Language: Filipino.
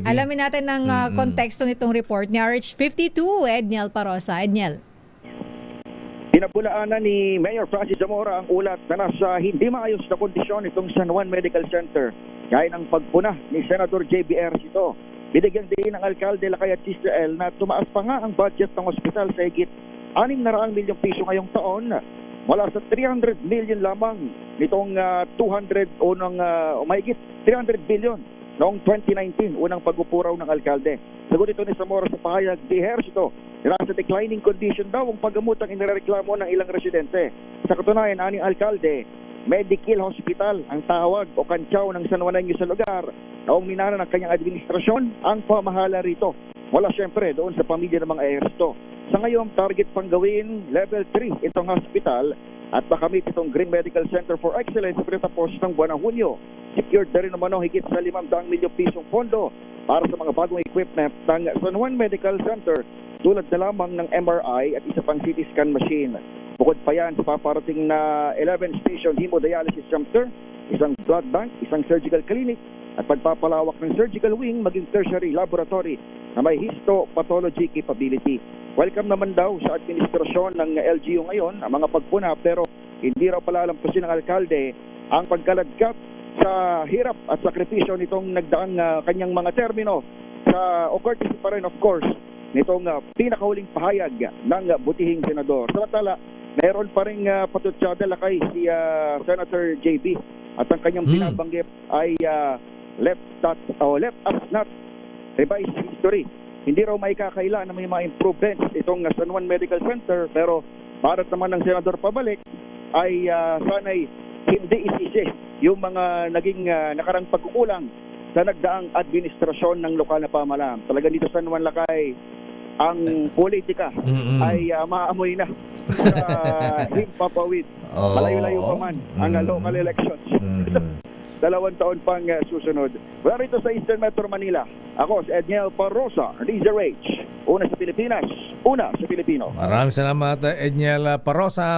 Alamin natin ng konteksto nitong report ni RH52, Edniel Parosa. Edniel. Pinabulaanan ni Mayor Francis Zamora ang ulat na nasa hindi maayos na kondisyon itong San Juan Medical Center. Gaya ng pagpuna ni Senator JBR Sito. Binigyan din ng Alkalde Lakay at Sister L na tumaas pa nga ang budget ng ospital sa higit 600 milyong piso ngayong taon. Mula sa 300 million lamang nitong 200 o ng mahigit 300 billion noong 2019, unang pag-upuraw ng alkalde. Sagot ito ni Zamora sa pahayag ni Ejercito, nasa declining condition daw ang paggamutang inireklamo ng ilang residente. Sa katunayan, aning alkalde, Medical Hospital ang tawag o kantsaw ng San Juaneño sa lugar na minana ng kanyang administrasyon ang pamahala rito. Wala siyempre doon sa pamilya ng mga Ejercito. Sa ngayon, target pang gawin level 3 itong hospital at makamit itong Green Medical Center for Excellence sa pagtatapos ng buwan ng Hunyo. Secured na rin naman ang higit sa 500 milyong pisong pondo para sa mga bagong equipment ng San Juan Medical Center tulad na lamang ng MRI at isa pang CT scan machine. Bukod pa yan sa paparating na 11 station hemodialysis center, isang blood bank, isang surgical clinic at pagpapalawak ng surgical wing maging tertiary laboratory na may histopathology capability. Welcome naman daw sa administrasyon ng LGU ngayon ang mga pagpuna pero hindi raw palalampasin ng alkalde ang pagkaladkap sa hirap at sakripisyo nitong nagdaang kanyang mga termino sa o courtesy pa rin of course nitong pinakahuling pahayag ng butihing senador. Samantala, meron pa rin patutsada lakay si Senator JB at ang kanyang binabanggit ay left us not revised history. Hindi raw may kakaila na may mga improvements itong San Juan Medical Center pero para naman ng senador pabalik ay sana'y hindi isisi yung mga naging nakarang pagkukulang sa nagdaang administrasyon ng lokal na pamahalaan. Talaga dito sa San Juan Lakay, ang politika ay maamoy na sa himpapawid. Malayo-layo pa man ang local elections. 2 taon pang susunod. Wala rito sa Eastern Metro Manila. Ako si Edniel Parosa, DZRH. Una sa Pilipinas, una sa Pilipino. Maraming salamat, Edniel Parosa.